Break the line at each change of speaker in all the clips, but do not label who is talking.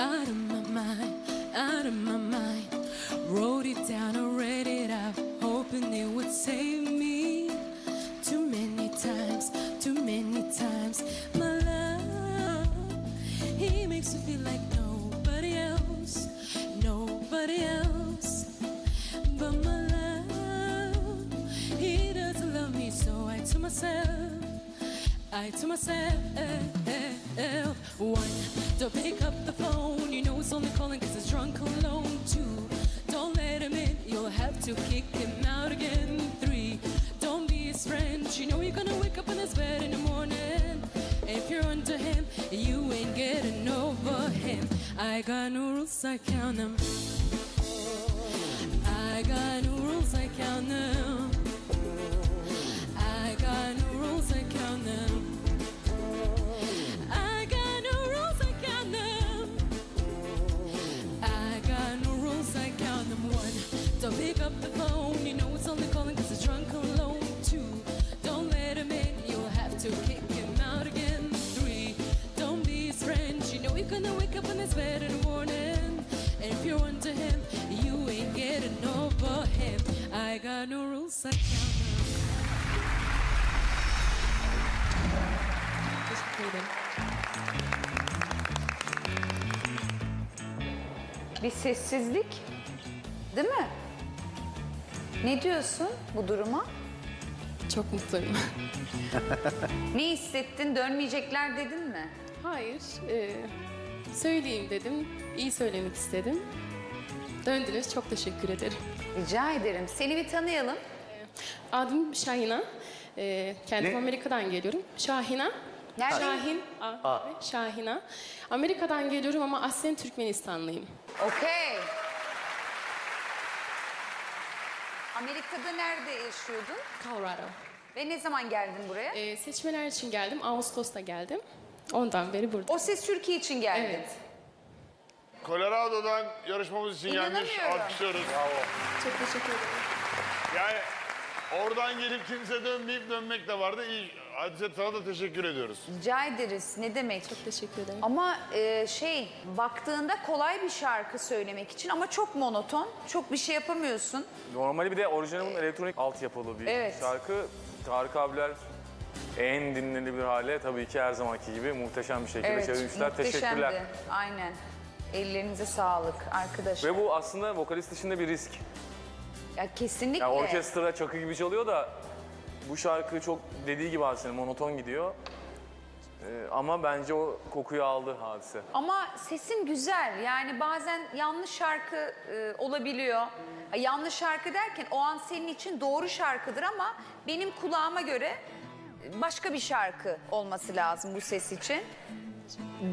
out of my mind, out of my mind. Wrote it down and read it out, hoping it would save me. Too many times, my love, he makes me feel like nobody else, nobody else. But my love, he doesn't love me, so I to myself, one, don't pick up the phone, you know it's only calling cause it's drunk alone. Two, don't let him in, you'll have to kick him out again. Three, don't be his friend, you know you're gonna wake up in his bed in the morning. If you're under him, you ain't getting over him. I got no rules, I count them. I got no rules, I count them. I got no rules, I count them. I got no rules, I count them. I got no rules, I count them. One, don't pick up the phone, you know it's only calling cause it's drunk alone. Two, don't let him in, you'll have to kick him out again. Three, don't be his friend, you know you're gonna wake up in his bed in the morning. And if you're under him, you ain't getting over him. I got no rules, I count them. Teşekkür ederim.
Bir sessizlik, değil mi? Ne diyorsun bu duruma?
Çok mutluyum.
Ne hissettin? Dönmeyecekler dedin mi?
Hayır, söyleyeyim dedim. İyi söylemek istedim. Döndünüz, çok teşekkür ederim.
Rica ederim. Seni bir tanıyalım.
Adım Şahina. Kendim
Ne?
Amerika'dan geliyorum. Şahina.
Nereden?
Şahin. Şahina. Amerika'dan geliyorum ama aslen Türkmenistanlıyım.
Okey. Amerika'da nerede yaşıyordun?
Colorado.
Ve ne zaman geldin buraya?
Seçmeler için geldim. Ağustos'ta geldim. Ondan beri burada.
O Ses Türkiye için geldin.
Evet.
Colorado'dan yarışmamız için gelmiş.
İnanamıyorum.
Alkışlıyoruz.
Çok teşekkür ederim.
Yani oradan gelip kimse dönmeyip dönmek de vardı. İyi. Hadise, sana da teşekkür ediyoruz.
Rica ederiz. Ne demek?
Çok teşekkür ederim.
Ama baktığında kolay bir şarkı söylemek için ama çok monoton. Çok bir şey yapamıyorsun.
Normali bir de orijinalin elektronik altyapılı bir
Evet.
şarkı. Tarık abiler en dinlenilir hale tabii ki her zamanki gibi muhteşem bir şekilde
Evet,
çevirmişler.
muhteşemdi.
Teşekkürler.
Aynen. Ellerinize sağlık arkadaşlar.
Ve bu aslında vokalist dışında bir risk.
Ya kesinlikle.
Yani orkestra çakı gibi çalıyor da bu şarkı çok dediği gibi aslında monoton gidiyor. Ama bence o kokuyu aldı Hadise.
Ama sesin güzel. Yani bazen yanlış şarkı olabiliyor. Yanlış şarkı derken o an senin için doğru şarkıdır ama benim kulağıma göre başka bir şarkı olması lazım bu ses için.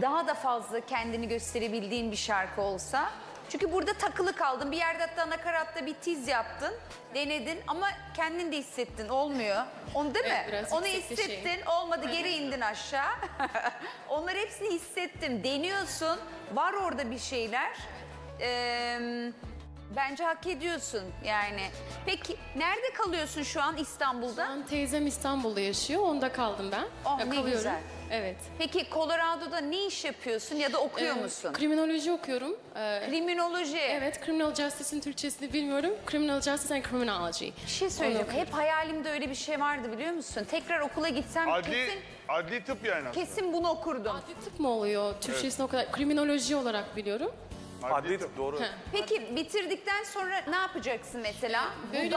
Daha da fazla kendini gösterebildiğin bir şarkı olsa. Çünkü burada takılı kaldın. Bir yerde hatta nakaratta bir tiz yaptın, denedin ama kendin de hissettin. Olmuyor. Onu değil mi?
Evet, biraz
Onu
yüksek bir şey.
hissettin, olmadı geri indin aşağı. Onları hepsini hissettim. Deniyorsun. Var orada bir şeyler. Bence hak ediyorsun yani. Peki nerede kalıyorsun şu an İstanbul'da?
Ben teyzem İstanbul'da yaşıyor. Onda kaldım ben.
Oh, ne
Kalıyorum.
güzel.
Evet.
Peki Colorado'da ne iş yapıyorsun ya da okuyor musun?
Kriminoloji okuyorum.
Kriminoloji.
Evet, Criminal Justice'in Türkçesini bilmiyorum. Criminal Justice and Criminology.
Bir şey söyleyeceğim.
Onu
Hep hayalimde öyle bir şey vardı biliyor musun? Tekrar okula gitsem
Adli tıp yani aslında.
kesin bunu okurdum.
Adli tıp mı oluyor? Türkçesini o kadar kriminoloji olarak biliyorum.
Adli tıp doğru.
Peki bitirdikten sonra ne yapacaksın mesela?
Böyle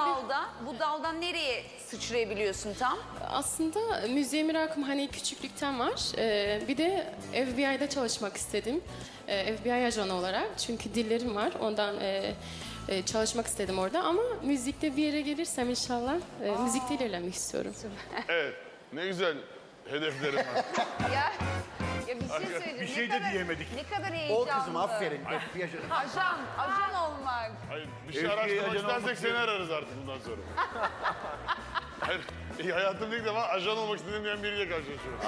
Bu daldan nereye sıçrayabiliyorsun tam?
Aslında müziğe merakım hani küçüklükten var. Bir de FBI'de çalışmak istedim. FBI ajanı olarak. Çünkü dillerim var. Ondan çalışmak istedim orada. Ama müzikte bir yere gelirsem inşallah müzikte ilerlemek istiyorum.
Evet. Ne güzel hedeflerim var.
Ya bir şey söyleyeceğim.
Bir şey de diyemedik.
Ne kadar heyecanlı.
Ol kızım aferin.
Ajan olmak.
Hayır, bir şey
FBI
araştırmak
ajanı
istersek
olmak
seni ararız artık bundan sonra. Hayır, hayatımda ilk defa ajan olmak istediğim diyen biriyle karşılaşıyorum.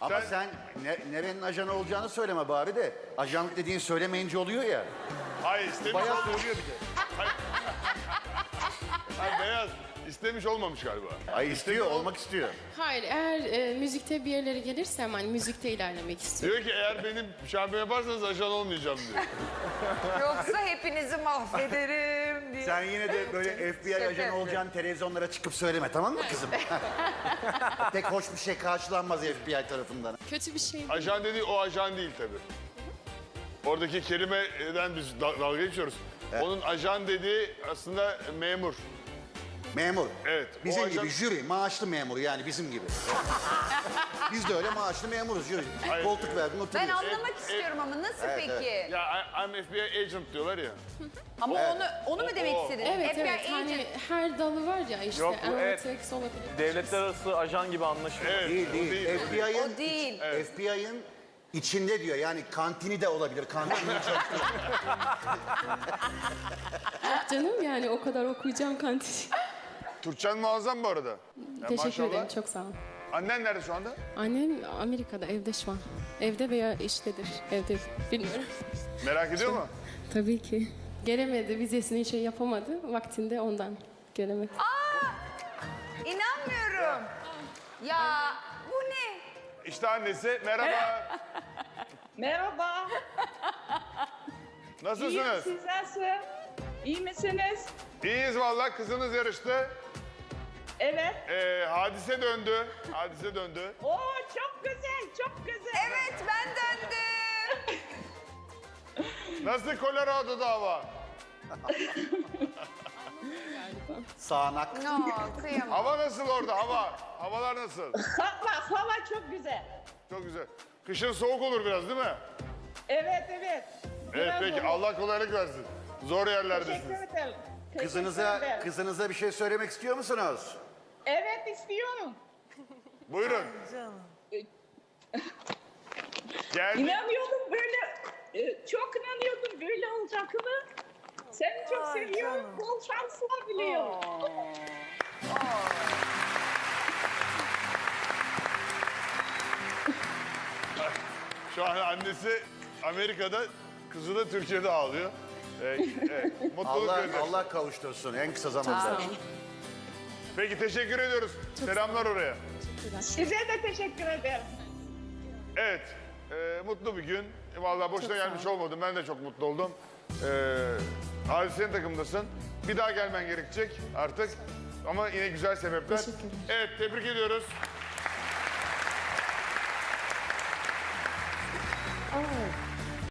Ama sen nerenin ajanı olacağını söyleme bari de. Ajanlık dediğin söylemeyince oluyor ya.
Hayır, istemiyorum.
Bayağı söylüyor bir de.
Ha, beyaz. İstemiş olmamış galiba.
Ay istiyor, olmak istiyor.
Hayır, eğer müzikte bir yerlere gelirsem hani müzikte ilerlemek istiyorum.
Diyor ki eğer benim şampiyon yaparsanız ajan olmayacağım diyor.
Yoksa hepinizi mahvederim diye.
Sen yine de böyle FBI
Şaka
ajanı
yapıyorum.
olacağını televizyonlara çıkıp söyleme, tamam mı kızım? Pek hoş bir şey karşılanmaz FBI tarafından.
Kötü bir şey değil.
Ajan dediği o ajan değil tabii. Oradaki kelimeden biz dalga geçiyoruz. Onun ajan dediği aslında memur.
Memur.
Evet, o
Bizim
ajan-
gibi jüri, maaşlı memur yani bizim gibi. Biz de öyle maaşlı memuruz jüri.
Hayır.
Koltuk verdin
Ben
oturuyorsun.
anlamak istiyorum ama nasıl
Evet,
peki?
Ya I'm FBI agent diyorlar ya.
Ama onu mu demek
o.
istedin?
Evet,
FBI
evet.
agent.
Hani her dalı var ya işte
Yok, bu evet.
analytics olabilir.
Devletler arası ajan gibi anlaşılıyor.
Evet,
Değil,
o
değil.
o
FBI'ın
O değil.
FBI'ın içinde diyor yani kantini de olabilir. Kantini çalışıyor.
Canım yani o kadar okuyacağım kantin.
Türkçen muazzam bu arada. Ya
Teşekkür
maşallah.
ederim, çok sağ olun.
Annen nerede şu anda?
Annem Amerika'da, evde şu an. Evde veya iştedir. Evde, bilmiyorum.
Merak ediyor mu?
Tabii ki. Gelemedi, vizesini şey yapamadı. Vaktinde ondan gelemedi.
İnanmıyorum. Ya bu ne?
İşte annesi. Merhaba.
Merhaba. İyiyim,
Nasılsınız?
siz nasıl? İyi misiniz?
İyiyiz vallahi. Kızınız yarıştı.
Evet.
Hadise döndü. Hadise döndü.
Oo çok güzel, çok güzel.
Evet ben döndüm.
Nasıl Colorado'da hava?
Sağanak.
No, kıyamam.
Hava nasıl orada? Havalar nasıl?
Hava çok güzel.
Çok güzel. Kışın soğuk olur biraz değil mi?
Evet, evet.
Evet
Biraz
peki.
olur.
Allah kolaylık versin. Zor
Teşekkür
yerlerdesiniz.
ederim. Teşekkür
Kızınıza
ederim.
bir şey söylemek istiyor musunuz?
Evet istiyorum.
Buyurun. Geldi.
İnanıyordum böyle, çok inanıyordum böyle olacağını. Seni çok seviyorum. Bol şanslar diliyorum.
Şu an annesi Amerika'da, kızı da Türkiye'de ağlıyor. Evet, mutluluk gözyaşı.
Allah kavuştursun en kısa
Sağ
zamanda.
olun.
Peki teşekkür ediyoruz. Selamlar oraya.
Size de teşekkür ederim.
Evet, mutlu bir gün. Vallahi boşuna
Çok sağ
gelmiş
olun.
olmadım. Ben de çok mutlu oldum. Hadise'nin takımdasın. Bir daha gelmen gerekecek artık. Ama yine güzel sebepler.
Teşekkür ederim.
Evet, tebrik ediyoruz.